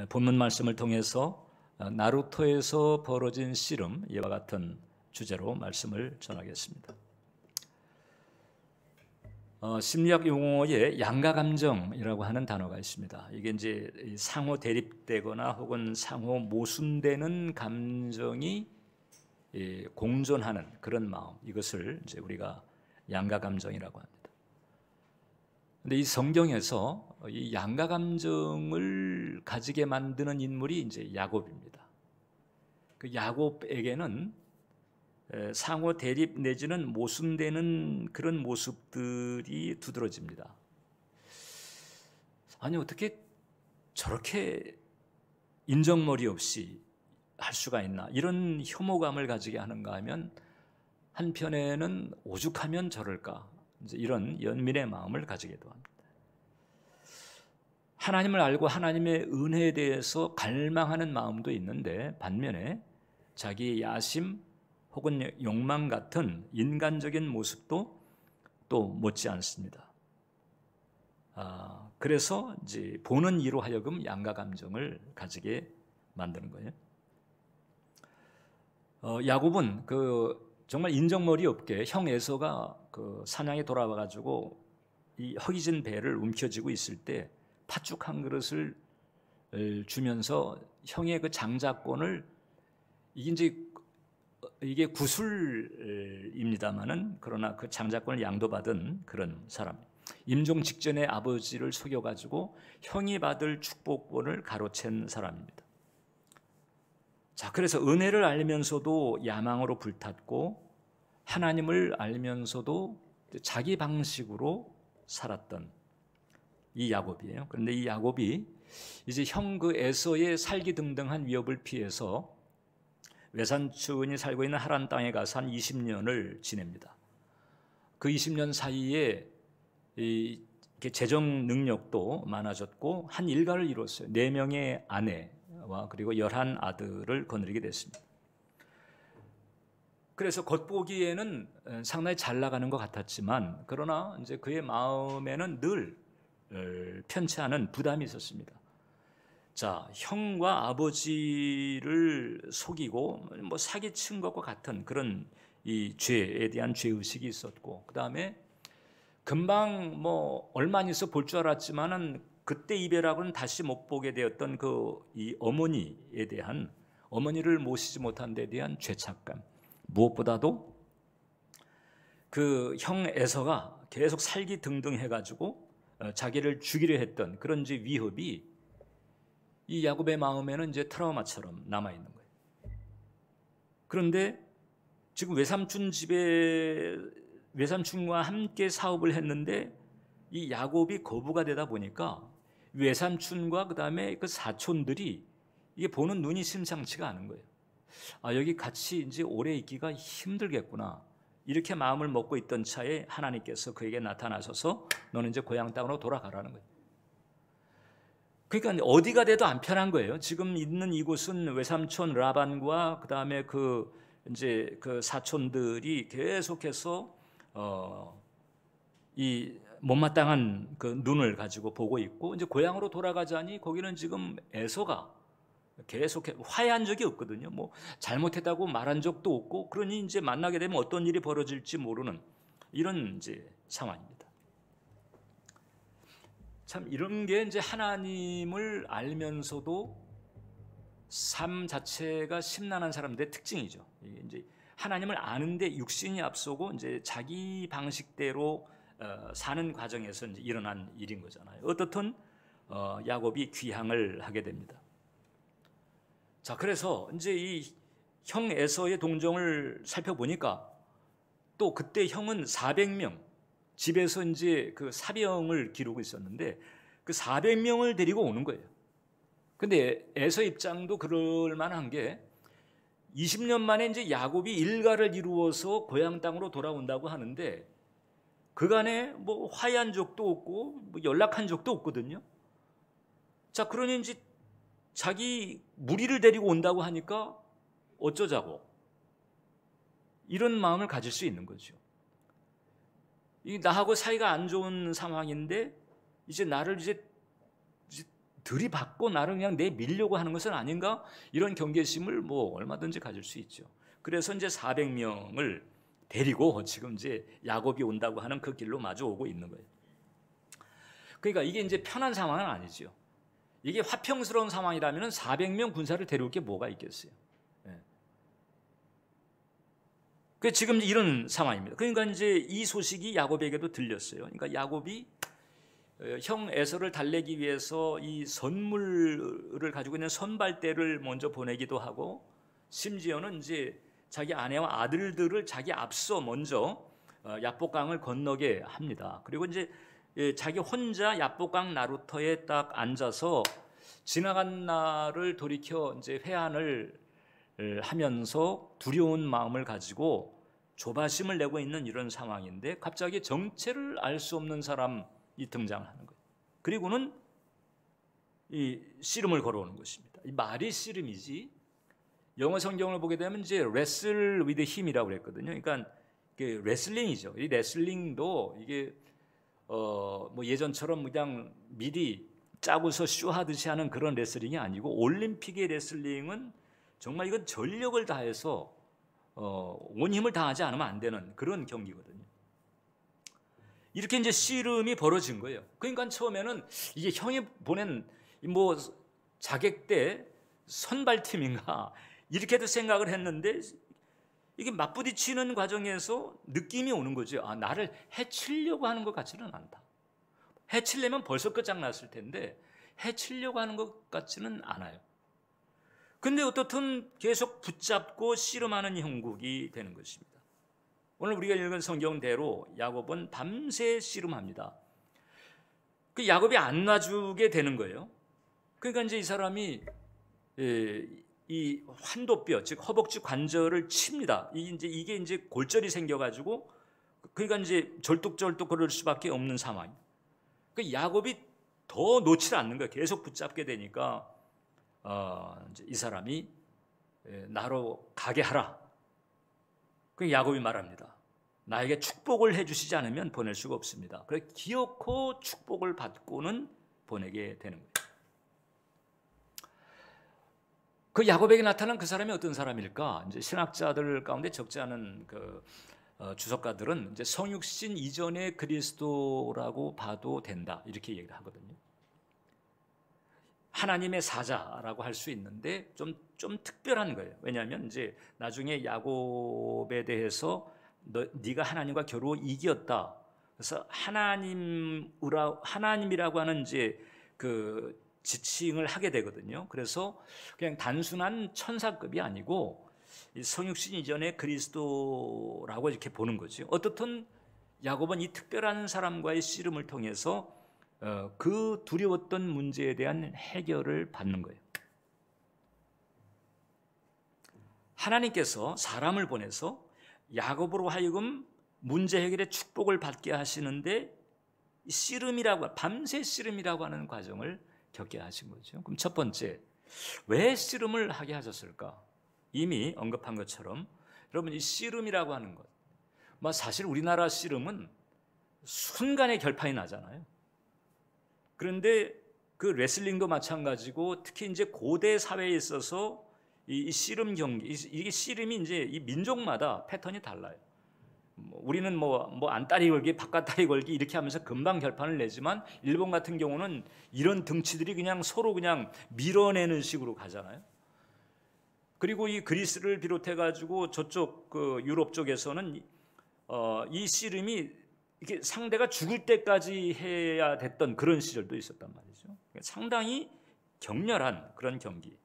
본문 말씀을 통해서 나루토에서 벌어진 씨름, 이와 같은 주제로 말씀을 전하겠습니다. 심리학 용어에 양가감정이라고 하는 단어가 있습니다. 이게 이제 상호 대립되거나 혹은 상호 모순되는 감정이 공존하는 그런 마음, 이것을 이제 우리가 양가감정이라고 합니다. 근데 이 성경에서 이 양가감정을 가지게 만드는 인물이 이제 야곱입니다. 그 야곱에게는 상호 대립 내지는 모순되는 그런 모습들이 두드러집니다. 아니, 어떻게 저렇게 인정머리 없이 할 수가 있나, 이런 혐오감을 가지게 하는가 하면 한편에는 오죽하면 저럴까, 이제 이런 연민의 마음을 가지기도 합니다. 하나님을 알고 하나님의 은혜에 대해서 갈망하는 마음도 있는데, 반면에 자기의 야심 혹은 욕망 같은 인간적인 모습도 또 못지 않습니다. 그래서 이제 보는 이로 하여금 양가 감정을 가지게 만드는 거예요. 야곱은 정말 인정머리 없게 형 에서가 사냥에 돌아와 가지고 이 허기진 배를 움켜쥐고 있을 때 팥죽 한 그릇을 주면서 형의 그 장자권을, 이게 구술입니다마는 그러나 그 장자권을 양도받은 그런 사람, 임종 직전에 아버지를 속여가지고 형이 받을 축복권을 가로챈 사람입니다. 자, 그래서 은혜를 알면서도 야망으로 불탔고 하나님을 알면서도 자기 방식으로 살았던 이 야곱이에요. 그런데 이 야곱이 이제 형 에서의 살기등등한 위협을 피해서 외삼촌이 살고 있는 하란 땅에 가서 한 20년을 지냅니다. 그 20년 사이에 재정 능력도 많아졌고 한 일가를 이뤘어요. 4명의 아내와 그리고 11 아들을 거느리게 됐습니다. 그래서 겉보기에는 상당히 잘 나가는 것 같았지만, 그러나 이제 그의 마음에는 늘 편치 않은 부담이 있었습니다. 자, 형과 아버지를 속이고 사기친 것과 같은 그런 이 죄에 대한 죄의식이 있었고, 그 다음에 금방 얼마 안 있어 볼 줄 알았지만은 그때 이별하고는 다시 못 보게 되었던 이 어머니에 대한, 어머니를 모시지 못한 데 대한 죄책감, 무엇보다도 그 형 에서가 계속 살기등등 해가지고 자기를 죽이려 했던 그런 이제 위협이 이 야곱의 마음에는 이제 트라우마처럼 남아 있는 거예요. 그런데 지금 외삼촌과 함께 사업을 했는데 이 야곱이 거부가 되다 보니까 외삼촌과 그 다음에 그 사촌들이 이게 보는 눈이 심상치가 않은 거예요. 여기 같이 이제 오래 있기가 힘들겠구나, 이렇게 마음을 먹고 있던 차에 하나님께서 그에게 나타나셔서 너는 이제 고향 땅으로 돌아가라는 거예요. 그러니까 어디가 돼도 안 편한 거예요. 지금 있는 이곳은 외삼촌 라반과 그 다음에 이제 그 사촌들이 계속해서 이 못마땅한 그 눈을 가지고 보고 있고, 이제 고향으로 돌아가자니 거기는 지금 에서가 계속 화해한 적이 없거든요. 잘못했다고 말한 적도 없고, 그러니 이제 만나게 되면 어떤 일이 벌어질지 모르는 이런 이제 상황입니다. 참, 이런 게 이제 하나님을 알면서도 삶 자체가 심란한 사람들의 특징이죠. 이제 하나님을 아는데 육신이 앞서고 이제 자기 방식대로 사는 과정에서 이제 일어난 일인 거잖아요. 어떻든 야곱이 귀향을 하게 됩니다. 자, 그래서 이제 이 형 에서의 동정을 살펴보니까 또 그때 형은 400명 집에서 이제 그 사병을 기르고 있었는데 그 400명을 데리고 오는 거예요. 근데 에서 입장도 그럴 만한 게 20년 만에 이제 야곱이 일가를 이루어서 고향 땅으로 돌아온다고 하는데 그간에 화해한 적도 없고 연락한 적도 없거든요. 자, 그러니 이제 자기 무리를 데리고 온다고 하니까 어쩌자고, 이런 마음을 가질 수 있는 거죠. 나하고 사이가 안 좋은 상황인데 이제 나를 이제 들이받고 나를 그냥 내밀려고 하는 것은 아닌가? 이런 경계심을 뭐 얼마든지 가질 수 있죠. 그래서 이제 400명을 데리고 지금 이제 야곱이 온다고 하는 그 길로 마주 오고 있는 거예요. 그러니까 이게 이제 편한 상황은 아니죠. 이게 화평스러운 상황이라면 400명 군사를 데려올 게 뭐가 있겠어요. 그 지금 이런 상황입니다. 그러니까 이제 이 소식이 야곱에게도 들렸어요. 그러니까 야곱이 형 에서를 달래기 위해서 이 선물을 가지고 있는 선발대를 먼저 보내기도 하고, 심지어는 이제 자기 아내와 아들들을 자기 앞서 먼저 야복강을 건너게 합니다. 그리고 이제 자기 혼자 야복강 나루터에 딱 앉아서 지나간 날을 돌이켜 이제 회한을 하면서 두려운 마음을 가지고 조바심을 내고 있는 이런 상황인데, 갑자기 정체를 알 수 없는 사람이 등장하는 거예요. 그리고는 이 씨름을 걸어오는 것입니다. 이 말이 씨름이지, 영어 성경을 보게 되면 이제 wrestle with him이라고 그랬거든요. 그러니까 레슬링이죠. 이 레슬링도 이게 뭐 예전처럼 그냥 미리 짜고서 쇼하듯이 하는 그런 레슬링이 아니고, 올림픽의 레슬링은 정말 이건 전력을 다해서 온 힘을 다하지 않으면 안 되는 그런 경기거든요. 이렇게 이제 씨름이 벌어진 거예요. 그러니까 처음에는 이게 형이 보낸 뭐 자객대 선발팀인가 이렇게도 생각을 했는데, 이게 맞부딪히는 과정에서 느낌이 오는 거죠. 아, 나를 해치려고 하는 것 같지는 않다. 해치려면 벌써 끝장났을 텐데 해치려고 하는 것 같지는 않아요. 근데 어떻든 계속 붙잡고 씨름하는 형국이 되는 것입니다. 오늘 우리가 읽은 성경대로 야곱은 밤새 씨름합니다. 그 야곱이 안 놔주게 되는 거예요. 그러니까 이제 이 사람이 이 환도뼈, 즉 허벅지 관절을 칩니다. 이게 이제 골절이 생겨가지고, 그러니까 이제 절뚝절뚝 그럴 수밖에 없는 상황. 그 야곱이 더 놓지 않는 거예요. 계속 붙잡게 되니까 이제 이 사람이 나로 가게 하라. 그 야곱이 말합니다. 나에게 축복을 해주시지 않으면 보낼 수가 없습니다. 그래서 기어코 축복을 받고는 보내게 되는 거예요. 그 야곱에게 나타난 그 사람이 어떤 사람일까? 이제 신학자들 가운데 적지 않은 그 주석가들은 이제 성육신 이전의 그리스도라고 봐도 된다 이렇게 얘기를 하거든요. 하나님의 사자라고 할 수 있는데 좀 특별한 거예요. 왜냐하면 이제 나중에 야곱에 대해서 네가 하나님과 겨루 이겼다. 그래서 하나님이라고 하는 이제 그 지칭을 하게 되거든요. 그래서 그냥 단순한 천사급이 아니고 성육신 이전의 그리스도라고 이렇게 보는 거죠. 어떻든 야곱은 이 특별한 사람과의 씨름을 통해서 그 두려웠던 문제에 대한 해결을 받는 거예요. 하나님께서 사람을 보내서 야곱으로 하여금 문제 해결의 축복을 받게 하시는데, 씨름이라고, 밤새 씨름이라고 하는 과정을 겪게 하신 거죠. 그럼 첫 번째, 왜 씨름을 하게 하셨을까? 이미 언급한 것처럼 여러분, 이 씨름이라고 하는 것, 사실 우리나라 씨름은 순간에 결판이 나잖아요. 그런데 그 레슬링도 마찬가지고, 특히 이제 고대 사회에 있어서 이 씨름 경기, 이게 씨름이 이제 이 민족마다 패턴이 달라요. 우리는 뭐 안다리 걸기, 바깥다리 걸기 이렇게 하면서 금방 결판을 내지만, 일본 같은 경우는 이런 등치들이 그냥 서로 그냥 밀어내는 식으로 가잖아요. 그리고 이 그리스를 비롯해 가지고 저쪽 그 유럽 쪽에서는 이 씨름이 이렇게 상대가 죽을 때까지 해야 됐던 그런 시절도 있었단 말이죠. 상당히 격렬한 그런 경기,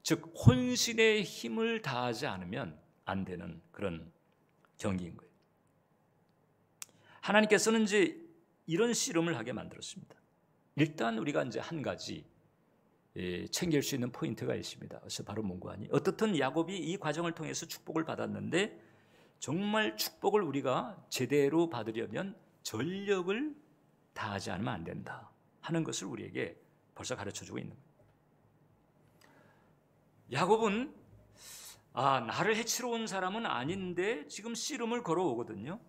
즉 혼신의 힘을 다하지 않으면 안 되는 그런 경기인 거예요. 하나님께서는 이제 이런 씨름을 하게 만들었습니다. 일단 우리가 이제 한 가지 챙길 수 있는 포인트가 있습니다. 그래서 바로 뭔가 하니, 어떻든 야곱이 이 과정을 통해서 축복을 받았는데, 정말 축복을 우리가 제대로 받으려면 전력을 다하지 않으면 안 된다 하는 것을 우리에게 벌써 가르쳐주고 있는 거예요. 야곱은 나를 해치러 온 사람은 아닌데 지금 씨름을 걸어오거든요.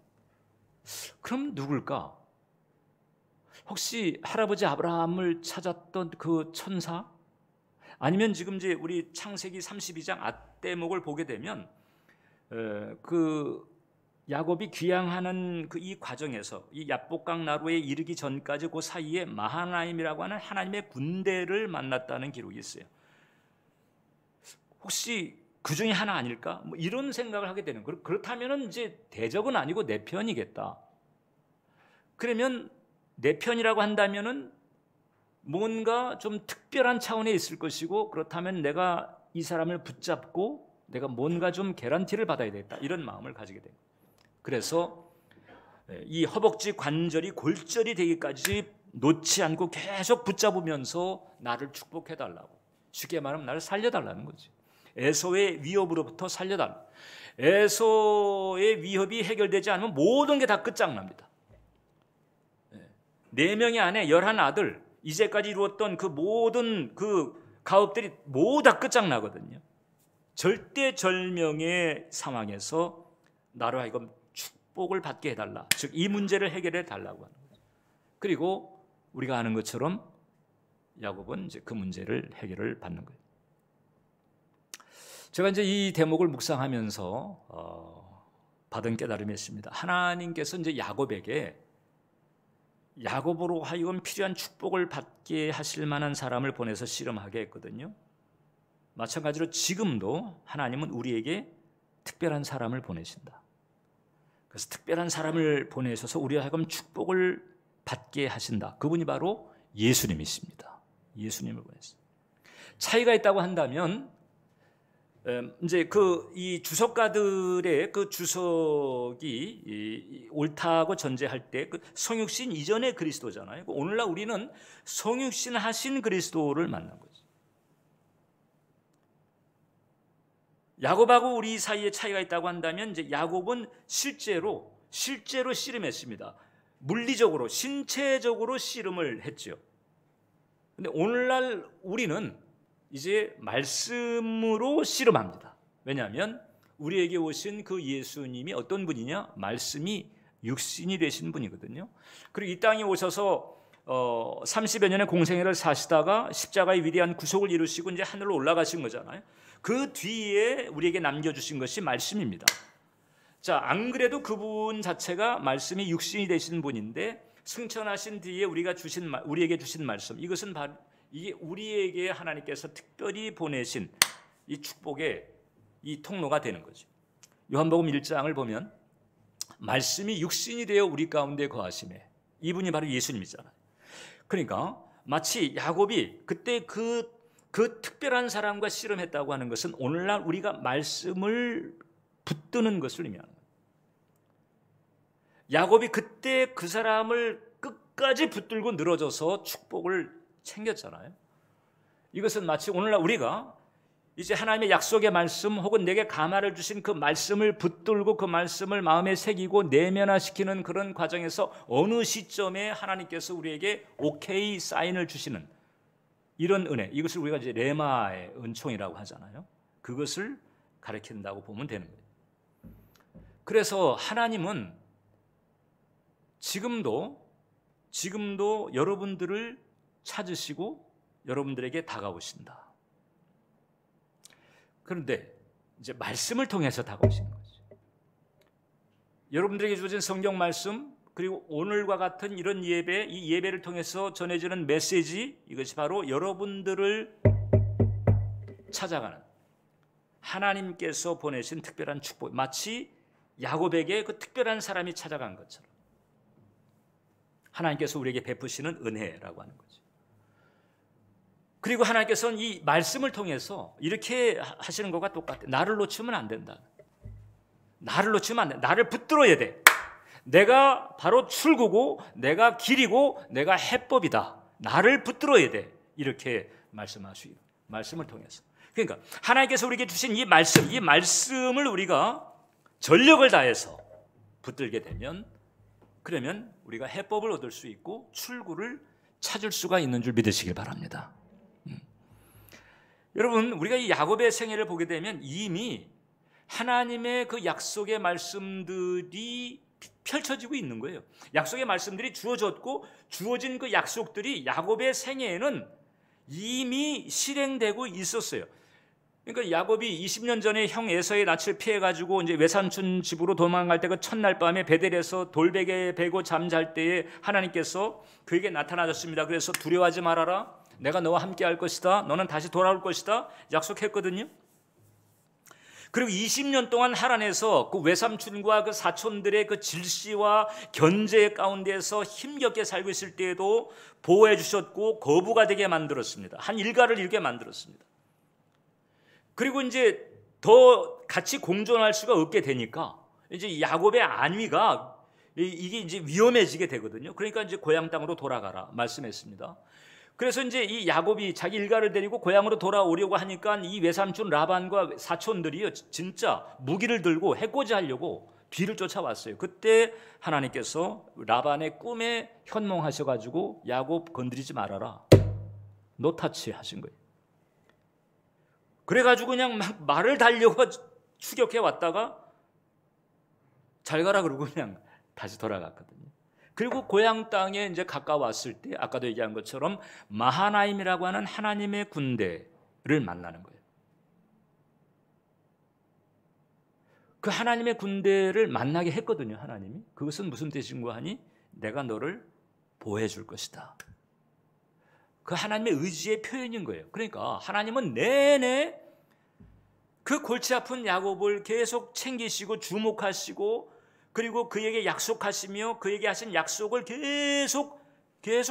그럼 누굴까? 혹시 할아버지 아브라함을 찾았던 그 천사? 아니면 지금 이제 우리 창세기 32장 앞대목을 보게 되면 그 야곱이 귀향하는 그 이 과정에서 이 야복강 나루에 이르기 전까지 그 사이에 마하나임이라고 하는 하나님의 군대를 만났다는 기록이 있어요. 혹시 그 중에 하나 아닐까? 뭐 이런 생각을 하게 되는 거예요. 그렇다면 이제 대적은 아니고 내 편이겠다. 그러면 내 편이라고 한다면은 뭔가 좀 특별한 차원에 있을 것이고, 그렇다면 내가 이 사람을 붙잡고 내가 뭔가 좀 개런티를 받아야 되겠다, 이런 마음을 가지게 돼요. 그래서 이 허벅지 관절이 골절이 되기까지 놓지 않고 계속 붙잡으면서 나를 축복해달라고, 쉽게 말하면 나를 살려달라는 거지. 에서의 위협으로부터 살려달라. 에서의 위협이 해결되지 않으면 모든 게 다 끝장납니다. 4명의 아내 11아들, 이제까지 이루었던 그 모든 그 가업들이 모두 다 끝장나거든요. 절대절명의 상황에서 나로 하여금 축복을 받게 해달라, 즉 이 문제를 해결해 달라고 하는 거죠. 그리고 우리가 아는 것처럼 야곱은 이제 그 문제를 해결을 받는 거예요. 제가 이제 이 대목을 묵상하면서 받은 깨달음이 있습니다. 하나님께서 이제 야곱으로 하여금 필요한 축복을 받게 하실 만한 사람을 보내서 씨름하게 했거든요. 마찬가지로 지금도 하나님은 우리에게 특별한 사람을 보내신다. 그래서 특별한 사람을 보내셔서 우리와 하여금 축복을 받게 하신다. 그분이 바로 예수님이십니다. 예수님을 보냈어요. 차이가 있다고 한다면 이제 이 주석가들의 그 주석이 옳다고 전제할 때 그 성육신 이전의 그리스도잖아요. 오늘날 우리는 성육신 하신 그리스도를 만난 거죠. 야곱하고 우리 사이에 차이가 있다고 한다면 이제 야곱은 실제로 씨름했습니다. 물리적으로, 신체적으로 씨름을 했죠. 근데 오늘날 우리는 이제 말씀으로 씨름합니다. 왜냐하면 우리에게 오신 그 예수님이 어떤 분이냐? 말씀이 육신이 되신 분이거든요. 그리고 이 땅에 오셔서 30여 년의 공생애를 사시다가 십자가의 위대한 구속을 이루시고 이제 하늘로 올라가신 거잖아요. 그 뒤에 우리에게 남겨주신 것이 말씀입니다. 자, 안 그래도 그분 자체가 말씀이 육신이 되신 분인데 승천하신 뒤에 우리에게 주신 말씀, 이것은 바로 이게 우리에게 하나님께서 특별히 보내신 이 축복의 이 통로가 되는 거죠. 요한복음 1장을 보면 말씀이 육신이 되어 우리 가운데 거하심에, 이분이 바로 예수님이잖아요. 그러니까 마치 야곱이 그때 그 특별한 사람과 씨름했다고 하는 것은 오늘날 우리가 말씀을 붙드는 것을 의미하는 거예요. 야곱이 그때 그 사람을 끝까지 붙들고 늘어져서 축복을 챙겼잖아요. 이것은 마치 오늘날 우리가 이제 하나님의 약속의 말씀 혹은 내게 감화를 주신 그 말씀을 붙들고 그 말씀을 마음에 새기고 내면화시키는 그런 과정에서 어느 시점에 하나님께서 우리에게 오케이 사인을 주시는 이런 은혜, 이것을 우리가 이제 레마의 은총이라고 하잖아요. 그것을 가리킨다고 보면 되는 거예요. 그래서 하나님은 지금도 여러분들을 찾으시고 여러분들에게 다가오신다. 그런데 이제 말씀을 통해서 다가오시는 거죠. 여러분들에게 주어진 성경 말씀, 그리고 오늘과 같은 이런 예배, 이 예배를 통해서 전해지는 메시지, 이것이 바로 여러분들을 찾아가는 하나님께서 보내신 특별한 축복, 마치 야곱에게 그 특별한 사람이 찾아간 것처럼 하나님께서 우리에게 베푸시는 은혜라고 하는 거죠. 그리고 하나님께서는 이 말씀을 통해서 이렇게 하시는 것과 똑같아요. 나를 놓치면 안 된다. 나를 놓치면 안 돼. 나를 붙들어야 돼. 내가 바로 출구고, 내가 길이고, 내가 해법이다. 나를 붙들어야 돼. 이렇게 말씀하시고, 말씀을 통해서. 그러니까 하나님께서 우리에게 주신 이 말씀을 우리가 전력을 다해서 붙들게 되면, 그러면 우리가 해법을 얻을 수 있고 출구를 찾을 수가 있는 줄 믿으시길 바랍니다. 여러분, 우리가 이 야곱의 생애를 보게 되면 이미 하나님의 그 약속의 말씀들이 펼쳐지고 있는 거예요. 약속의 말씀들이 주어졌고 주어진 그 약속들이 야곱의 생애에는 이미 실행되고 있었어요. 그러니까 야곱이 20년 전에 형 에서의 낯을 피해가지고 이제 외삼촌 집으로 도망갈 때 그 첫날 밤에 베델에서 돌베개 베고 잠잘 때에 하나님께서 그에게 나타나셨습니다. 그래서 두려워하지 말아라. 내가 너와 함께 할 것이다. 너는 다시 돌아올 것이다. 약속했거든요. 그리고 20년 동안 하란에서 그 외삼촌과 그 사촌들의 그 질시와 견제 가운데서 힘겹게 살고 있을 때에도 보호해 주셨고 거부가 되게 만들었습니다. 한 일가를 이루게 만들었습니다. 그리고 이제 더 같이 공존할 수가 없게 되니까 이제 야곱의 안위가 이게 이제 위험해지게 되거든요. 그러니까 이제 고향 땅으로 돌아가라 말씀했습니다. 그래서 이제 이 야곱이 자기 일가를 데리고 고향으로 돌아오려고 하니까 이 외삼촌 라반과 사촌들이요 진짜 무기를 들고 해코지 하려고 뒤를 쫓아왔어요. 그때 하나님께서 라반의 꿈에 현몽하셔가지고 야곱 건드리지 말아라, 노타치 하신 거예요. 그래가지고 그냥 막 말을 달려고 추격해 왔다가 잘 가라 그러고 그냥 다시 돌아갔거든요. 그리고 고향 땅에 이제 가까웠을 때 아까도 얘기한 것처럼 마하나임이라고 하는 하나님의 군대를 만나는 거예요. 그 하나님의 군대를 만나게 했거든요. 하나님이. 그것은 무슨 뜻인가 하니 내가 너를 보호해 줄 것이다. 그 하나님의 의지의 표현인 거예요. 그러니까 하나님은 내내 그 골치 아픈 야곱을 계속 챙기시고 주목하시고 그리고 그에게 약속하시며 그에게 하신 약속을 계속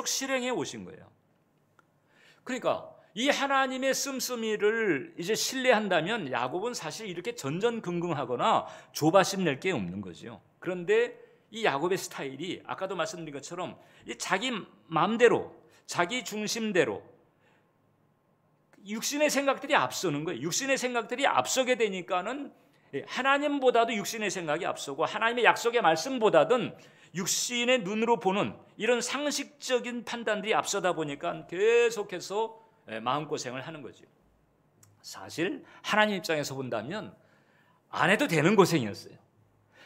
실행해 오신 거예요. 그러니까 이 하나님의 씀씀이를 이제 신뢰한다면 야곱은 사실 이렇게 전전긍긍하거나 조바심 낼 게 없는 거죠. 그런데 이 야곱의 스타일이 아까도 말씀드린 것처럼 자기 마음대로 자기 중심대로 육신의 생각들이 앞서는 거예요. 육신의 생각들이 앞서게 되니까는 하나님보다도 육신의 생각이 앞서고 하나님의 약속의 말씀보다는 육신의 눈으로 보는 이런 상식적인 판단들이 앞서다 보니까 계속해서 마음고생을 하는 거죠. 사실 하나님 입장에서 본다면 안 해도 되는 고생이었어요.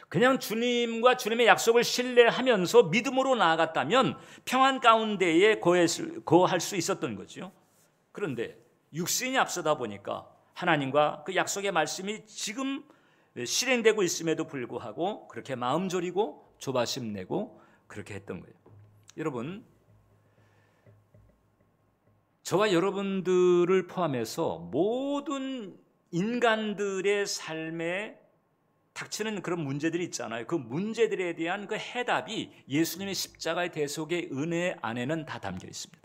그냥 주님과 주님의 약속을 신뢰하면서 믿음으로 나아갔다면 평안 가운데에 거할 수 있었던 거죠. 그런데 육신이 앞서다 보니까 하나님과 그 약속의 말씀이 지금 실행되고 있음에도 불구하고 그렇게 마음 졸이고 조바심 내고 그렇게 했던 거예요. 여러분, 저와 여러분들을 포함해서 모든 인간들의 삶에 닥치는 그런 문제들이 있잖아요. 그 문제들에 대한 그 해답이 예수님의 십자가의 대속의 은혜 안에는 다 담겨 있습니다.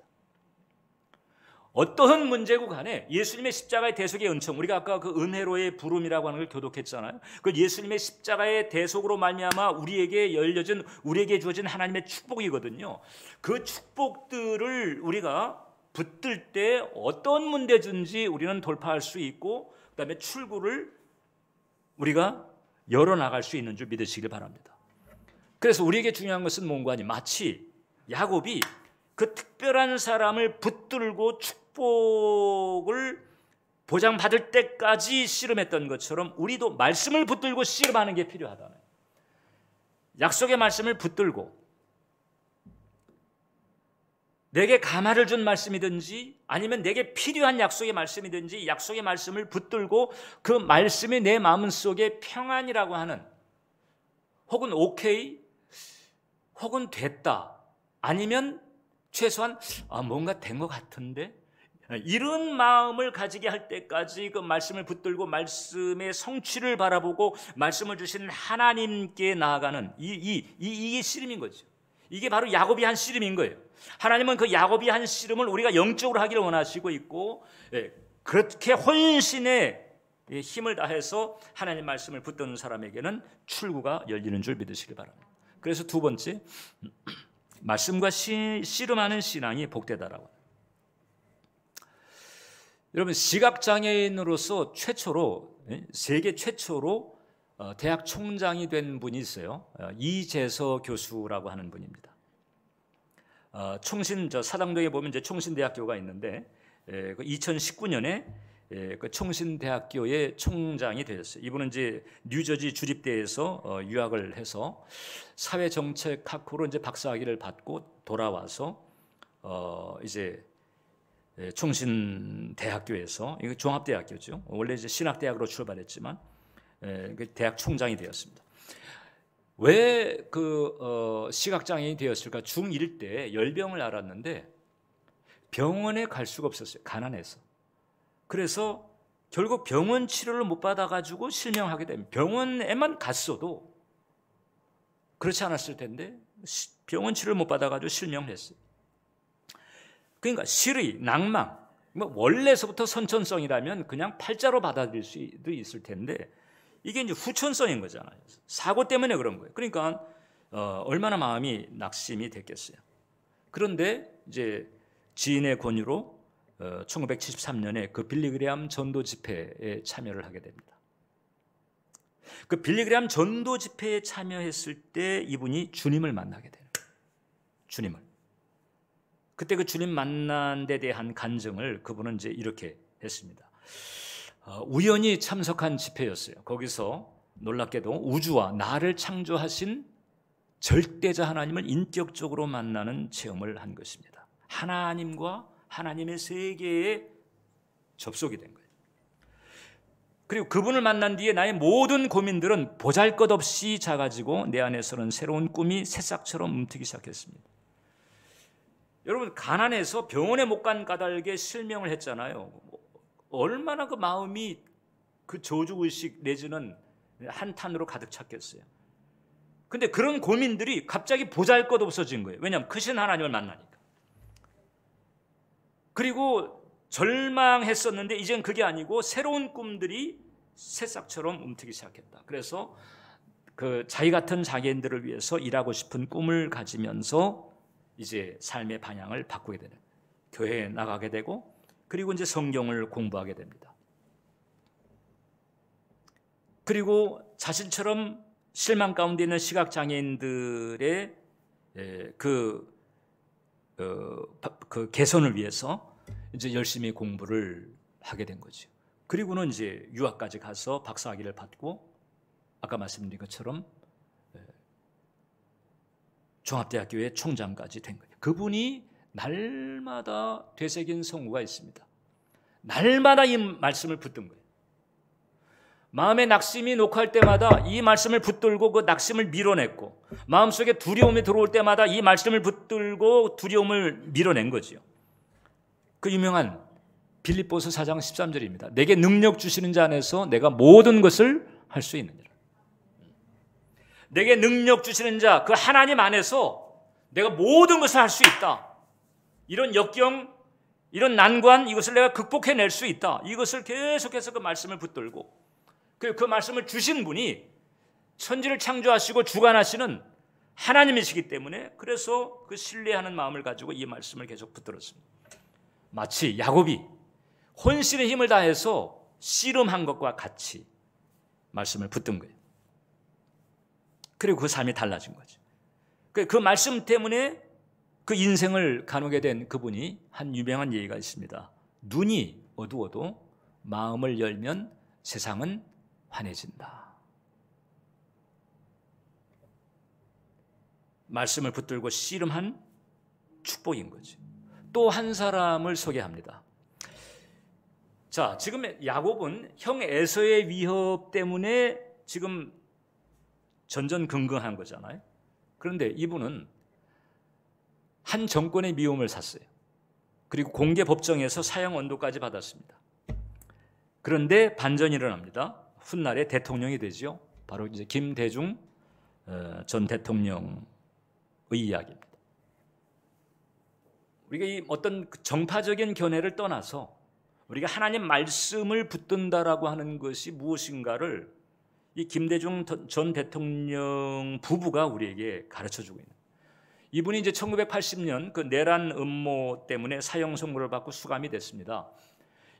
어떠한 문제고 간에 예수님의 십자가의 대속의 은총, 우리가 아까 그 은혜로의 부름이라고 하는 걸 교독했잖아요. 그 예수님의 십자가의 대속으로 말미암아 우리에게 열려진, 우리에게 주어진 하나님의 축복이거든요. 그 축복들을 우리가 붙들 때 어떤 문제든지 우리는 돌파할 수 있고 그다음에 출구를 우리가 열어나갈 수 있는 줄 믿으시길 바랍니다. 그래서 우리에게 중요한 것은 뭔가 하니 마치 야곱이 그 특별한 사람을 붙들고 축복을 보장받을 때까지 씨름했던 것처럼 우리도 말씀을 붙들고 씨름하는 게 필요하다는, 약속의 말씀을 붙들고 내게 감화를 준 말씀이든지 아니면 내게 필요한 약속의 말씀이든지 약속의 말씀을 붙들고 그 말씀이 내 마음속에 평안이라고 하는, 혹은 오케이, 혹은 됐다, 아니면 최소한 뭔가 된 것 같은데, 이런 마음을 가지게 할 때까지 그 말씀을 붙들고 말씀의 성취를 바라보고 말씀을 주신 하나님께 나아가는 이게 씨름인 거죠. 이게 바로 야곱이 한 씨름인 거예요. 하나님은 그 야곱이 한 씨름을 우리가 영적으로 하기를 원하시고 있고, 그렇게 혼신의 힘을 다해서 하나님 말씀을 붙드는 사람에게는 출구가 열리는 줄 믿으시기 바랍니다. 그래서 두 번째, 말씀과 씨름하는 신앙이 복되다라고. 여러분, 시각장애인으로서 최초로, 세계 최초로 대학 총장이 된 분이 있어요. 이재서 교수라고 하는 분입니다. 사당동에 보면 이제 총신대학교가 있는데 2019년에 그 총신대학교의 총장이 되었어요. 이분은 이제 뉴저지 주립대에서 유학을 해서 사회정책학으로 이제 박사학위를 받고 돌아와서 이제 총신대학교에서, 이거 종합대학교죠. 원래 이제 신학대학으로 출발했지만 대학 총장이 되었습니다. 왜 그 시각장애인이 되었을까? 중1 때 열병을 앓았는데 병원에 갈 수가 없었어요. 가난해서. 그래서 결국 병원 치료를 못 받아가지고 실명하게 됩니다. 병원에만 갔어도 그렇지 않았을 텐데 병원 치료를 못 받아가지고 실명을 했어요. 그러니까 실의, 낭망, 원래서부터 선천성이라면 그냥 팔자로 받아들일 수도 있을 텐데 이게 이제 후천성인 거잖아요. 사고 때문에 그런 거예요. 그러니까 얼마나 마음이 낙심이 됐겠어요. 그런데 이제 지인의 권유로 1973년에 그 빌리그레암 전도 집회에 참여를 하게 됩니다. 그 빌리그레암 전도 집회에 참여했을 때 이분이 주님을 만나게 돼요. 주님을. 그때 그 주님 만난 데 대한 간증을 그분은 이제 이렇게 했습니다. 우연히 참석한 집회였어요. 거기서 놀랍게도 우주와 나를 창조하신 절대자 하나님을 인격적으로 만나는 체험을 한 것입니다. 하나님과 하나님의 세계에 접속이 된 거예요. 그리고 그분을 만난 뒤에 나의 모든 고민들은 보잘것없이 작아지고 내 안에서는 새로운 꿈이 새싹처럼 움트기 시작했습니다. 여러분, 가난해서 병원에 못 간 까닭에 실명을 했잖아요. 얼마나 그 마음이 그 저주의식 내지는 한탄으로 가득 찼겠어요. 근데 그런 고민들이 갑자기 보잘것없어진 거예요. 왜냐하면 크신 하나님을 만나니까. 그리고 절망했었는데 이젠 그게 아니고 새로운 꿈들이 새싹처럼 움트기 시작했다. 그래서 그 자기 같은 장애인들을 위해서 일하고 싶은 꿈을 가지면서 이제 삶의 방향을 바꾸게 되는, 교회에 나가게 되고 그리고 이제 성경을 공부하게 됩니다. 그리고 자신처럼 실망 가운데 있는 시각장애인들의 그 개선을 위해서 이제 열심히 공부를 하게 된 거죠. 그리고는 이제 유학까지 가서 박사학위를 받고 아까 말씀드린 것처럼 종합대학교의 총장까지 된 거예요. 그분이 날마다 되새긴 성우가 있습니다. 날마다 이 말씀을 붙든 거예요. 마음의 낙심이 녹할 때마다 이 말씀을 붙들고 그 낙심을 밀어냈고, 마음속에 두려움이 들어올 때마다 이 말씀을 붙들고 두려움을 밀어낸 거지요. 그 유명한 빌립보서 4장 13절입니다. 내게 능력 주시는 자 안에서 내가 모든 것을 할 수 있느니라. 내게 능력 주시는 자, 그 하나님 안에서 내가 모든 것을 할 수 있다. 이런 역경, 이런 난관, 이것을 내가 극복해낼 수 있다. 이것을 계속해서 그 말씀을 붙들고, 그 말씀을 주신 분이 천지를 창조하시고 주관하시는 하나님이시기 때문에, 그래서 그 신뢰하는 마음을 가지고 이 말씀을 계속 붙들었습니다. 마치 야곱이 혼신의 힘을 다해서 씨름한 것과 같이 말씀을 붙든 거예요. 그리고 그 삶이 달라진 거죠. 그 말씀 때문에 그 인생을 가누게 된 그분이 한 유명한 얘기가 있습니다. 눈이 어두워도 마음을 열면 세상은 환해진다. 말씀을 붙들고 씨름한 축복인 거죠. 또 한 사람을 소개합니다. 자, 지금 야곱은 형 에서의 위협 때문에 지금 전전긍긍한 거잖아요. 그런데 이분은 한 정권의 미움을 샀어요. 그리고 공개 법정에서 사형 언도까지 받았습니다. 그런데 반전이 일어납니다. 훗날에 대통령이 되죠. 바로 이제 김대중 전 대통령의 이야기입니다. 우리가 이 어떤 정파적인 견해를 떠나서 우리가 하나님 말씀을 붙든다라고 하는 것이 무엇인가를 이 김대중 전 대통령 부부가 우리에게 가르쳐주고 있는. 이분이 이제 1980년 그 내란 음모 때문에 사형 선고를 받고 수감이 됐습니다.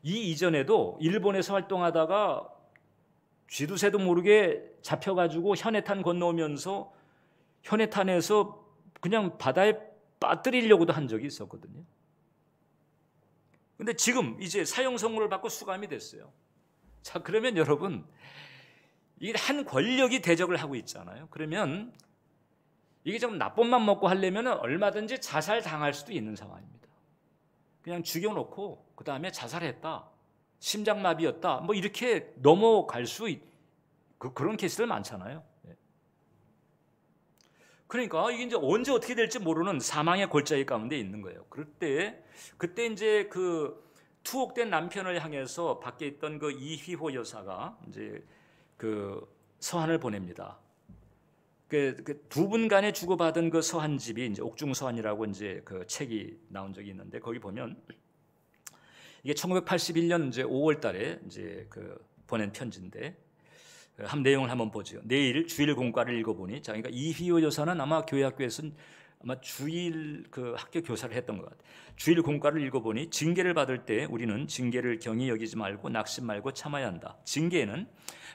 이 이전에도 일본에서 활동하다가 쥐두새도 모르게 잡혀가지고 현해탄 건너오면서 현해탄에서 그냥 바다에 빠뜨리려고도 한 적이 있었거든요. 근데 지금 이제 사형 선고를 받고 수감이 됐어요. 자, 그러면 여러분, 이게 한 권력이 대적을 하고 있잖아요. 그러면 이게 좀 나쁜 맘 먹고 하려면 얼마든지 자살 당할 수도 있는 상황입니다. 그냥 죽여놓고 그 다음에 자살했다, 심장마비였다, 뭐 이렇게 넘어갈 수 그런 케이스들 많잖아요. 그러니까 이게 이제 언제 어떻게 될지 모르는 사망의 골짜기 가운데 있는 거예요. 그때 이제 그 투옥된 남편을 향해서 밖에 있던 그 이휘호 여사가 이제 그 서한을 보냅니다. 그 두 분 간에 주고받은 그 서한집이 이제 옥중서한이라고 이제 그 책이 나온 적이 있는데, 거기 보면 이게 1981년 이제 5월달에 이제 그 보낸 편지인데, 한 내용을 한번 보죠. 내일 주일 공과를 읽어보니, 자, 그러니까 이휘호 여사는 아마 교회 학교에서는 아마 주일 그 학교 교사를 했던 것 같아요. 주일 공과를 읽어보니 징계를 받을 때 우리는 징계를 경히 여기지 말고 낙심 말고 참아야 한다. 징계에는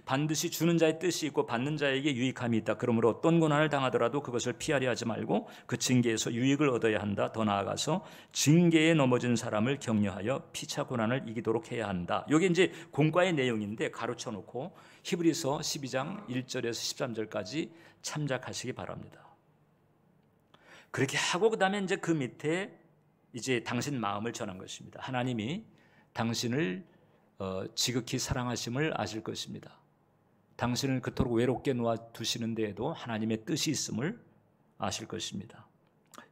반드시 주는 자의 뜻이 있고 받는 자에게 유익함이 있다. 그러므로 어떤 고난을 당하더라도 그것을 피하려 하지 말고 그 징계에서 유익을 얻어야 한다. 더 나아가서 징계에 넘어진 사람을 격려하여 피차 고난을 이기도록 해야 한다. 이게 이제 공과의 내용인데 가로쳐 놓고 히브리서 12장 1절에서 13절까지 참작하시기 바랍니다. 그렇게 하고 그다음에 이제 그 밑에 이제 당신 마음을 전한 것입니다. 하나님이 당신을 지극히 사랑하심을 아실 것입니다. 당신을 그토록 외롭게 놓아두시는 데에도 하나님의 뜻이 있음을 아실 것입니다.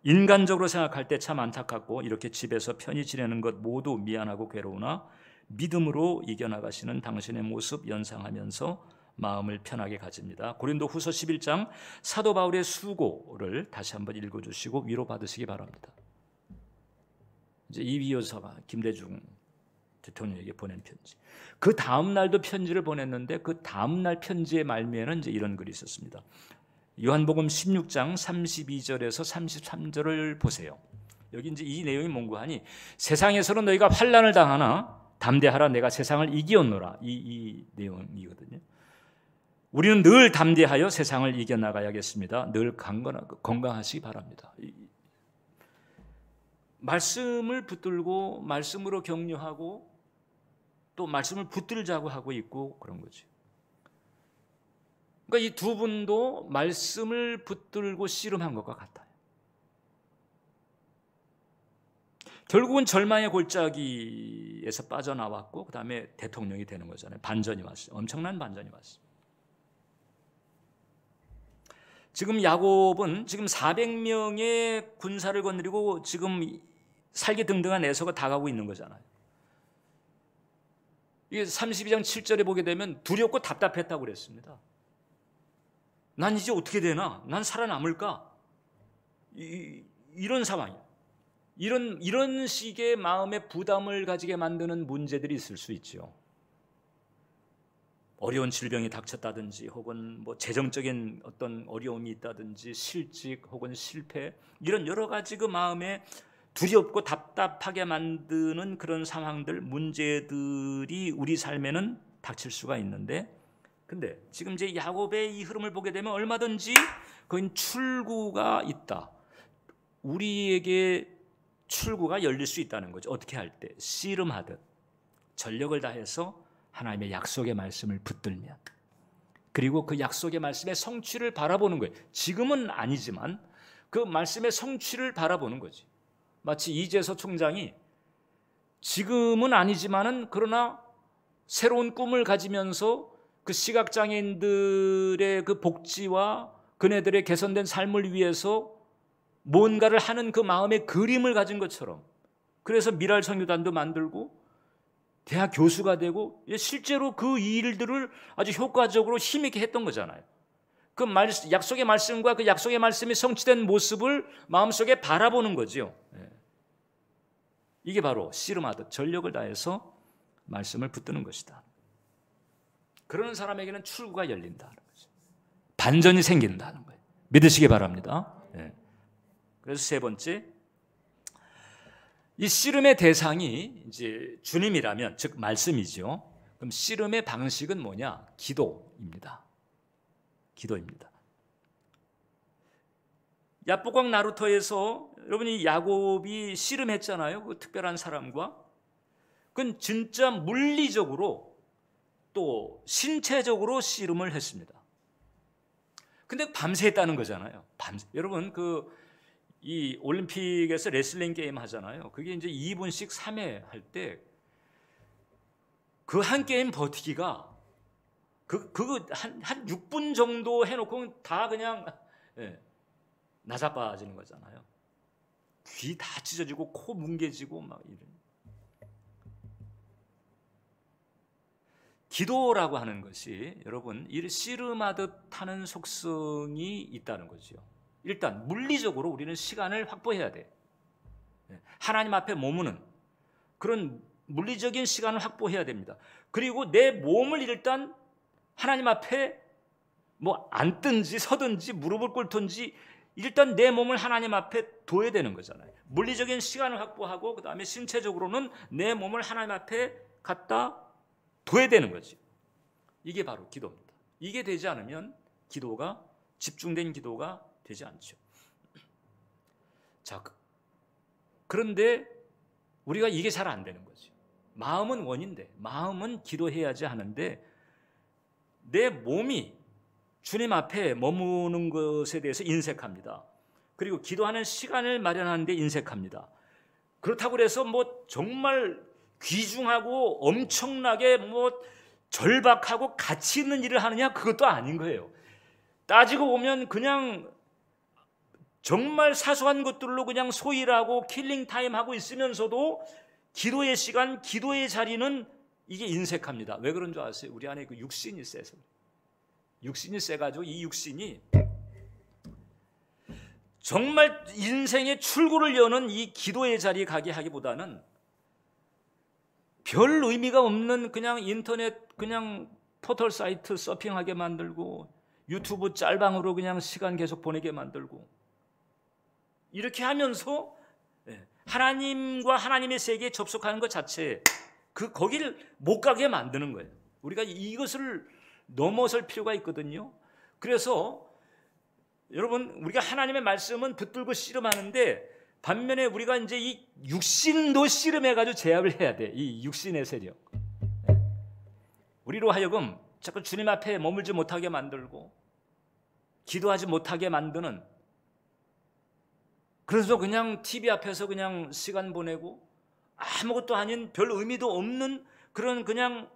인간적으로 생각할 때 참 안타깝고 이렇게 집에서 편히 지내는 것 모두 미안하고 괴로우나 믿음으로 이겨나가시는 당신의 모습 연상하면서 마음을 편하게 가집니다. 고린도후서 11장 사도 바울의 수고를 다시 한번 읽어주시고 위로받으시기 바랍니다. 이제 이휘호 여사가 김대중 대통령에게 보낸 편지. 그 다음 날도 편지를 보냈는데 그 다음 날 편지의 말미에는 이제 이런 글이 있었습니다. 요한복음 16장 32절에서 33절을 보세요. 여기 이제 이 내용이 뭔고 하니, 세상에서는 너희가 환난을 당하나 담대하라, 내가 세상을 이기었노라. 이 내용이거든요. 우리는 늘 담대하여 세상을 이겨나가야겠습니다. 늘 건강하시기 바랍니다. 말씀을 붙들고 말씀으로 격려하고 또 말씀을 붙들자고 하고 있고 그런 거죠. 그러니까 이 두 분도 말씀을 붙들고 씨름한 것과 같아요. 결국은 절망의 골짜기에서 빠져나왔고 그 다음에 대통령이 되는 거잖아요. 반전이 왔어요. 엄청난 반전이 왔어요. 지금 야곱은 지금 400명의 군사를 거느리고 지금 살기 등등한 에서가 다가오고 있는 거잖아요. 이게 32장 7절에 보게 되면 두렵고 답답했다고 그랬습니다. 난 이제 어떻게 되나? 난 살아남을까? 이런 상황이에요. 이런 식의 마음의 부담을 가지게 만드는 문제들이 있을 수 있죠. 어려운 질병이 닥쳤다든지 혹은 뭐 재정적인 어떤 어려움이 있다든지 실직 혹은 실패, 이런 여러 가지 그 마음에 두렵고 답답하게 만드는 그런 상황들, 문제들이 우리 삶에는 닥칠 수가 있는데, 근데 지금 이제 야곱의 이 흐름을 보게 되면 얼마든지 거긴 출구가 있다. 우리에게 출구가 열릴 수 있다는 거죠. 어떻게 할 때? 씨름하듯 전력을 다해서 하나님의 약속의 말씀을 붙들면, 그리고 그 약속의 말씀의 성취를 바라보는 거예요. 지금은 아니지만 그 말씀의 성취를 바라보는 거지. 마치 이재서 총장이 지금은 아니지만은 그러나 새로운 꿈을 가지면서 그 시각장애인들의 그 복지와 그네들의 개선된 삶을 위해서 뭔가를 하는 그 마음의 그림을 가진 것처럼, 그래서 미랄 선교단도 만들고 대학 교수가 되고 실제로 그 일들을 아주 효과적으로 힘있게 했던 거잖아요. 그 약속의 말씀과 그 약속의 말씀이 성취된 모습을 마음속에 바라보는 거죠. 이게 바로 씨름하듯 전력을 다해서 말씀을 붙드는 것이다. 그러는 사람에게는 출구가 열린다는 거죠. 반전이 생긴다는 거예요. 믿으시기 바랍니다. 그래서 세 번째, 이 씨름의 대상이 이제 주님이라면, 즉 말씀이죠. 그럼 씨름의 방식은 뭐냐? 기도입니다. 기도입니다. 야복강 나루터에서 여러분이 야곱이 씨름했잖아요. 그 특별한 사람과. 그건 진짜 물리적으로 또 신체적으로 씨름을 했습니다. 근데 밤새 했다는 거잖아요. 밤새. 여러분 이 올림픽에서 레슬링 게임 하잖아요. 그게 이제 2분씩 3회 할 때 그 한 게임 버티기가 그거 한 6분 정도 해놓고 다 그냥 나자빠지는 거잖아요. 귀 다 찢어지고 코 뭉개지고 막 이런. 기도라고 하는 것이 여러분 이를 씨름하듯 하는 속성이 있다는 거죠. 일단 물리적으로 우리는 시간을 확보해야 돼. 하나님 앞에 머무는 그런 물리적인 시간을 확보해야 됩니다. 그리고 내 몸을 일단 하나님 앞에 뭐 앉든지 서든지 무릎을 꿇든지 일단 내 몸을 하나님 앞에 둬야 되는 거잖아요. 물리적인 시간을 확보하고 그 다음에 신체적으로는 내 몸을 하나님 앞에 갖다 둬야 되는 거지. 이게 바로 기도입니다. 이게 되지 않으면 기도가 집중된 기도가 되지 않죠. 자, 그런데 우리가 이게 잘 안 되는 거지. 마음은 원인데, 마음은 기도해야지 하는데 내 몸이 주님 앞에 머무는 것에 대해서 인색합니다. 그리고 기도하는 시간을 마련하는 데 인색합니다. 그렇다고 해서 뭐 정말 귀중하고 엄청나게 뭐 절박하고 가치 있는 일을 하느냐? 그것도 아닌 거예요. 따지고 보면 그냥 정말 사소한 것들로 그냥 소일하고 킬링타임 하고 있으면서도 기도의 시간, 기도의 자리는 이게 인색합니다. 왜 그런 줄 아세요? 우리 안에 그 육신이 세서. 육신이 세가지고 이 육신이 정말 인생의 출구를 여는 이 기도의 자리에 가게 하기보다는 별 의미가 없는 그냥 인터넷 그냥 포털 사이트 서핑하게 만들고 유튜브 짤방으로 그냥 시간 계속 보내게 만들고 이렇게 하면서 하나님과 하나님의 세계에 접속하는 것 자체에 거기를 못 가게 만드는 거예요. 우리가 이것을 넘어설 필요가 있거든요. 그래서 여러분 우리가 하나님의 말씀은 붙들고 씨름하는데 반면에 우리가 이제 이 육신도 씨름해가지고 제압을 해야 돼. 이 육신의 세력. 우리로 하여금 자꾸 주님 앞에 머물지 못하게 만들고 기도하지 못하게 만드는 그래서 그냥 TV 앞에서 그냥 시간 보내고 아무것도 아닌 별 의미도 없는 그런 그냥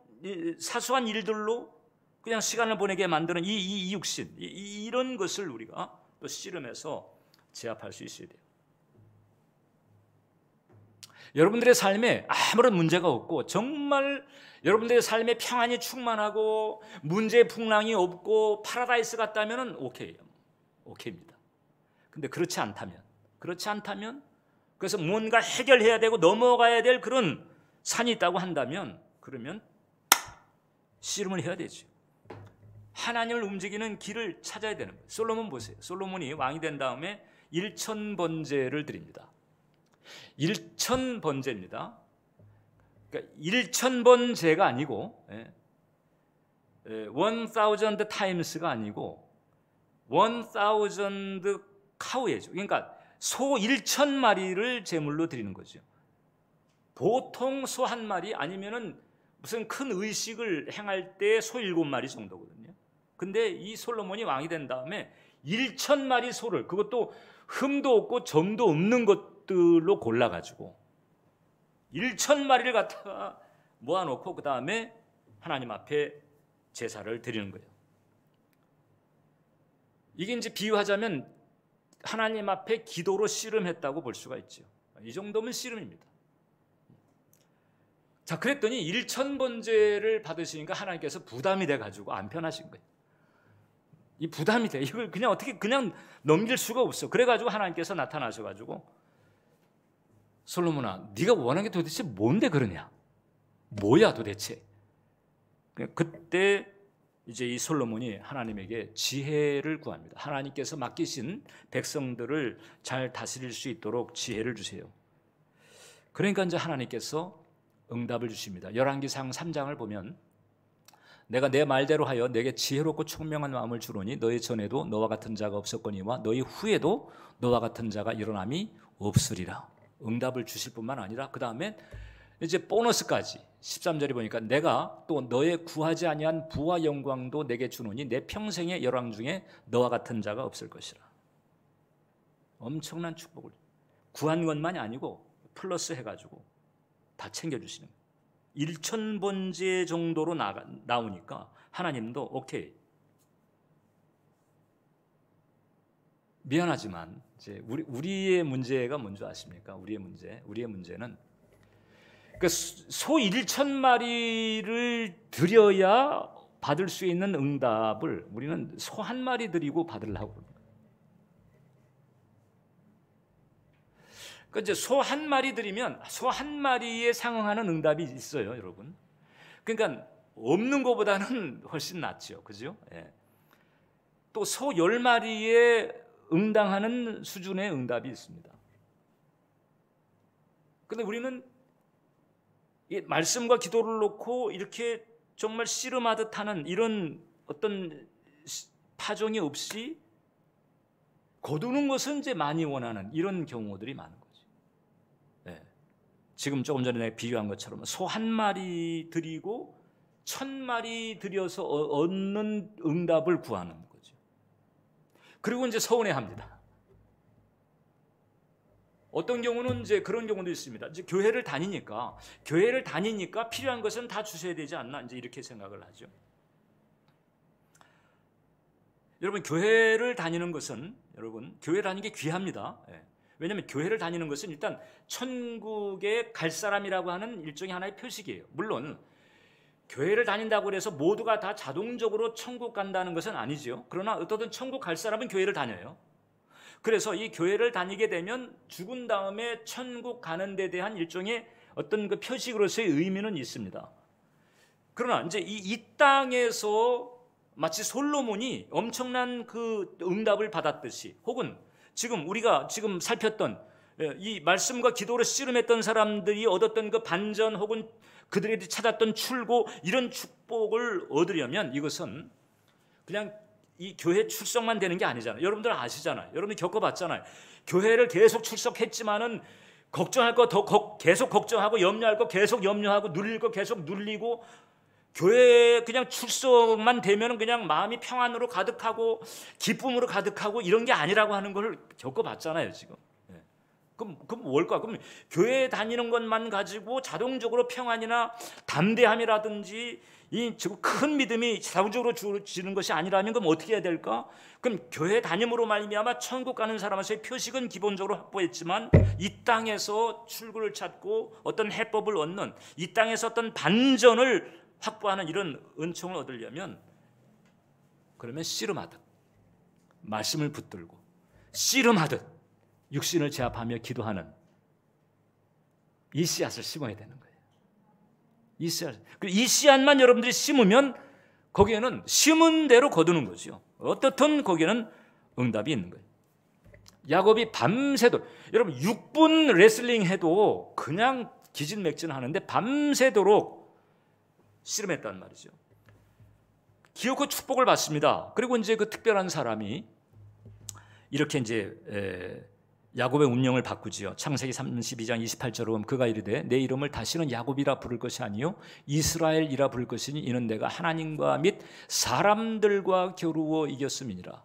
사소한 일들로 그냥 시간을 보내게 만드는 이 육신 이런 것을 우리가 또 씨름해서 제압할 수 있어야 돼요. 여러분들의 삶에 아무런 문제가 없고 정말 여러분들의 삶에 평안이 충만하고 문제 풍랑이 없고 파라다이스 같다면 오케이예요. 오케이입니다. 근데 그렇지 않다면 그래서 뭔가 해결해야 되고 넘어가야 될 그런 산이 있다고 한다면 그러면 씨름을 해야 되죠. 하나님을 움직이는 길을 찾아야 되는 거예요. 솔로몬 보세요. 솔로몬이 왕이 된 다음에 1000번제를 드립니다. 1000번제입니다. 그러니까 1000번제가 아니고 1000 times가 아니고 1000 카우예죠. 그러니까 소 1000마리를 제물로 드리는 거죠. 보통 소 한 마리 아니면은 무슨 큰 의식을 행할 때 소 7마리 정도거든요. 근데 이 솔로몬이 왕이 된 다음에 1000마리 소를 그것도 흠도 없고 점도 없는 것들로 골라가지고 1000마리를 갖다가 모아놓고 그 다음에 하나님 앞에 제사를 드리는 거예요. 이게 이제 비유하자면 하나님 앞에 기도로 씨름했다고 볼 수가 있죠. 이 정도면 씨름입니다. 자, 그랬더니 1000번제를 받으시니까 하나님께서 부담이 돼가지고 안 편하신 거예요. 이 부담이 돼. 이걸 그냥 어떻게 그냥 넘길 수가 없어. 그래가지고 하나님께서 나타나셔가지고 솔로몬아, 네가 원하는 게 도대체 뭔데 그러냐? 뭐야 도대체? 그때 이제 이 솔로몬이 하나님에게 지혜를 구합니다. 하나님께서 맡기신 백성들을 잘 다스릴 수 있도록 지혜를 주세요. 그러니까 이제 하나님께서 응답을 주십니다. 열왕기상 3장을 보면 내가 내 말대로 하여 내게 지혜롭고 총명한 마음을 주노니 너희 전에도 너와 같은 자가 없었거니와 너희 후에도 너와 같은 자가 일어남이 없으리라. 응답을 주실 뿐만 아니라 그 다음에 이제 보너스까지 13절에 보니까 내가 또 너의 구하지 아니한 부와 영광도 내게 주노니 내 평생의 열왕 중에 너와 같은 자가 없을 것이라. 엄청난 축복을 구한 것만이 아니고 플러스 해가지고 다 챙겨주시는 거예요. 1,000번째 정도로 나오니까 하나님도 오케이. 미안하지만 이제 우리의 문제가 뭔지 아십니까? 우리의 문제는 그 소 1,000마리를 드려야 받을 수 있는 응답을 우리는 소 한 마리 드리고 받으려고 합니다. 그러니까 이제 소 한 마리 드리면 소 한 마리에 상응하는 응답이 있어요, 여러분. 그러니까 없는 것보다는 훨씬 낫죠, 그죠? 예. 또 소 10마리에 응당하는 수준의 응답이 있습니다. 그런데 우리는 이 말씀과 기도를 놓고 이렇게 정말 씨름하듯 하는 이런 어떤 파종이 없이 거두는 것은 이제 많이 원하는 이런 경우들이 많은 거죠. 네. 지금 조금 전에 내가 비유한 것처럼 소 한 마리 드리고 1,000마리 드려서 얻는 응답을 구하는 거죠. 그리고 이제 서운해합니다. 어떤 경우는 이제 그런 경우도 있습니다. 이제 교회를 다니니까 필요한 것은 다 주셔야 되지 않나 이제 이렇게 생각을 하죠. 여러분 교회를 다니는 것은 교회 다니는 게 귀합니다. 왜냐하면 교회를 다니는 것은 일단 천국에 갈 사람이라고 하는 일종의 하나의 표식이에요. 물론 교회를 다닌다고 해서 모두가 다 자동적으로 천국 간다는 것은 아니죠. 그러나 어떻든 천국 갈 사람은 교회를 다녀요. 그래서 이 교회를 다니게 되면 죽은 다음에 천국 가는 데 대한 일종의 어떤 그 표식으로서의 의미는 있습니다. 그러나 이제 이 땅에서 마치 솔로몬이 엄청난 그 응답을 받았듯이 혹은 우리가 지금 살폈던 이 말씀과 기도로 씨름했던 사람들이 얻었던 그 반전 혹은 그들이 찾았던 출고 이런 축복을 얻으려면 이것은 그냥 이 교회 출석만 되는 게 아니잖아요. 여러분들 아시잖아요. 여러분들 겪어봤잖아요. 교회를 계속 출석했지만은 걱정할 거 더 계속 걱정하고 염려할 거 계속 염려하고 눌릴 거 계속 눌리고 교회에 그냥 출석만 되면은 그냥 마음이 평안으로 가득하고 기쁨으로 가득하고 이런 게 아니라고 하는 걸 겪어봤잖아요, 지금. 그럼 뭘까? 그럼 교회 다니는 것만 가지고 자동적으로 평안이나 담대함이라든지 이 큰 믿음이 자동적으로 주어지는 것이 아니라면 그럼 어떻게 해야 될까? 그럼 교회 다님으로 말미암아 천국 가는 사람으로서의 표식은 기본적으로 확보했지만 이 땅에서 출구를 찾고 어떤 해법을 얻는 이 땅에서 어떤 반전을 확보하는 이런 은총을 얻으려면 그러면 씨름하듯 말씀을 붙들고 씨름하듯 육신을 제압하며 기도하는 이 씨앗을 심어야 되는 거예요. 이 씨앗만 여러분들이 심으면 거기에는 심은 대로 거두는 거죠. 어떻든 거기에는 응답이 있는 거예요. 야곱이 밤새도록 여러분 6분 레슬링 해도 그냥 기진맥진하는데 밤새도록 씨름했단 말이죠. 기어코 축복을 받습니다. 그리고 이제 그 특별한 사람이 이렇게 이제 야곱의 운명을 바꾸지요. 창세기 32장 28절로 보면 그가 이르되 내 이름을 다시는 야곱이라 부를 것이 아니요 이스라엘이라 부를 것이니 이는 내가 하나님과 및 사람들과 겨루어 이겼음이니라.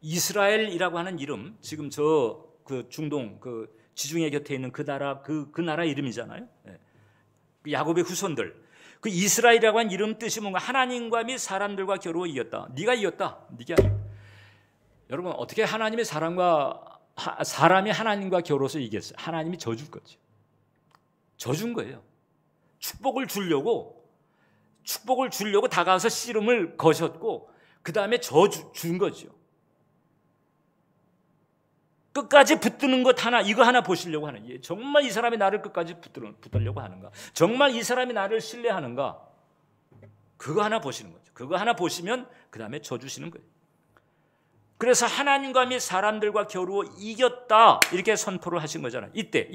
이스라엘이라고 하는 이름 지금 저 그 중동 그 지중해 곁에 있는 그 나라 이름이잖아요. 그 야곱의 후손들 그 이스라엘이라고 하는 이름 뜻이 뭔가 하나님과 및 사람들과 겨루어 이겼다. 네가 이겼다. 여러분 어떻게 하나님의 사람이 하나님과 겨루어서 이겼어요? 하나님이 져줄 거죠. 져준 거예요. 축복을 주려고 다가와서 씨름을 거셨고 그 다음에 준 거죠. 끝까지 붙드는 것 하나 이거 하나 보시려고 하는 거예요. 정말 이 사람이 나를 끝까지 붙들려고 하는가? 정말 이 사람이 나를 신뢰하는가? 그거 하나 보시는 거죠. 그거 하나 보시면 그 다음에 져주시는 거예요. 그래서 하나님과 및 사람들과 겨루어 이겼다 이렇게 선포를 하신 거잖아요. 이때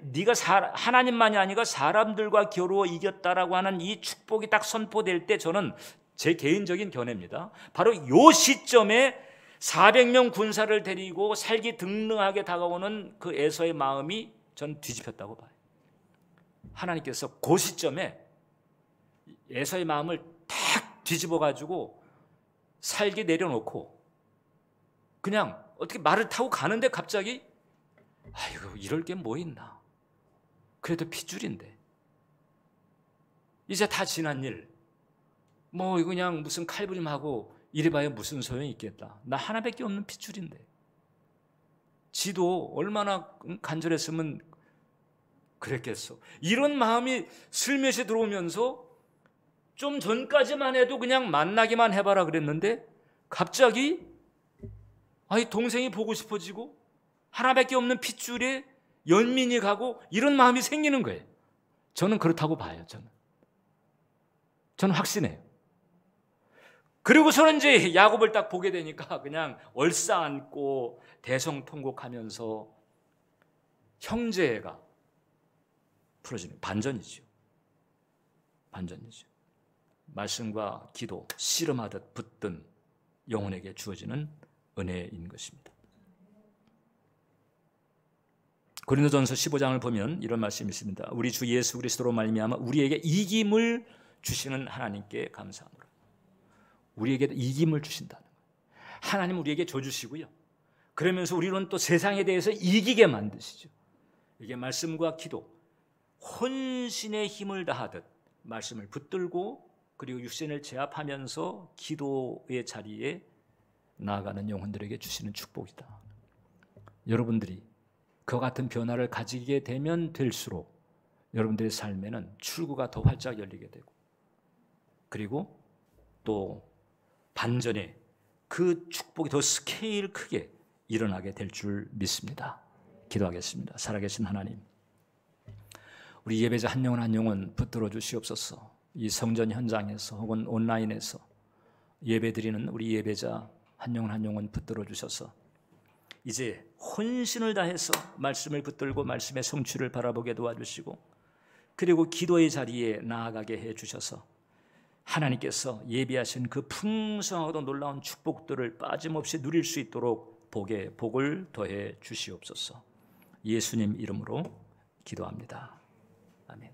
네가 하나님만이 아니라 사람들과 겨루어 이겼다라고 하는 이 축복이 딱 선포될 때 저는 제 개인적인 견해입니다. 바로 이 시점에 400명 군사를 데리고 살기 등등하게 다가오는 그 에서의 마음이 전 뒤집혔다고 봐요. 하나님께서 그 시점에 에서의 마음을 탁 뒤집어 가지고 살게 내려놓고 그냥 어떻게 말을 타고 가는데 갑자기 아이고 이럴 게 뭐 있나, 그래도 핏줄인데 이제 다 지난 일, 뭐 그냥 무슨 칼부림하고 이래봐야 무슨 소용이 있겠다, 나 하나밖에 없는 핏줄인데. 지도 얼마나 간절했으면 그랬겠어. 이런 마음이 슬며시 들어오면서 좀 전까지만 해도 그냥 만나기만 해봐라 그랬는데 갑자기 아이 동생이 보고 싶어지고 하나밖에 없는 핏줄에 연민이 가고 이런 마음이 생기는 거예요. 저는 그렇다고 봐요. 저는 확신해요. 그리고서는 이제 야곱을 딱 보게 되니까 그냥 얼싸안고 대성통곡하면서 형제가 풀어지는 반전이죠. 말씀과 기도, 씨름하듯 붙든 영혼에게 주어지는 은혜인 것입니다. 고린도전서 15장을 보면 이런 말씀이 있습니다. 우리 주 예수 그리스도로 말미암아 우리에게 이김을 주시는 하나님께 감사하노라. 우리에게 이김을 주신다는 거예요. 하나님 우리에게 줘주시고요, 그러면서 우리는 또 세상에 대해서 이기게 만드시죠. 이게 말씀과 기도, 혼신의 힘을 다하듯 말씀을 붙들고 그리고 육신을 제압하면서 기도의 자리에 나아가는 영혼들에게 주시는 축복이다. 여러분들이 그와 같은 변화를 가지게 되면 될수록 여러분들의 삶에는 출구가 더 활짝 열리게 되고, 그리고 또 반전에 그 축복이 더 스케일 크게 일어나게 될 줄 믿습니다. 기도하겠습니다. 살아계신 하나님, 우리 예배자 한 영혼 한 영혼 붙들어 주시옵소서. 이 성전 현장에서 혹은 온라인에서 예배드리는 우리 예배자 한 영혼 한 영혼 붙들어 주셔서 이제 혼신을 다해서 말씀을 붙들고 말씀의 성취를 바라보게 도와주시고, 그리고 기도의 자리에 나아가게 해주셔서 하나님께서 예비하신 그 풍성하고도 놀라운 축복들을 빠짐없이 누릴 수 있도록 복을 더해 주시옵소서. 예수님 이름으로 기도합니다. 아멘.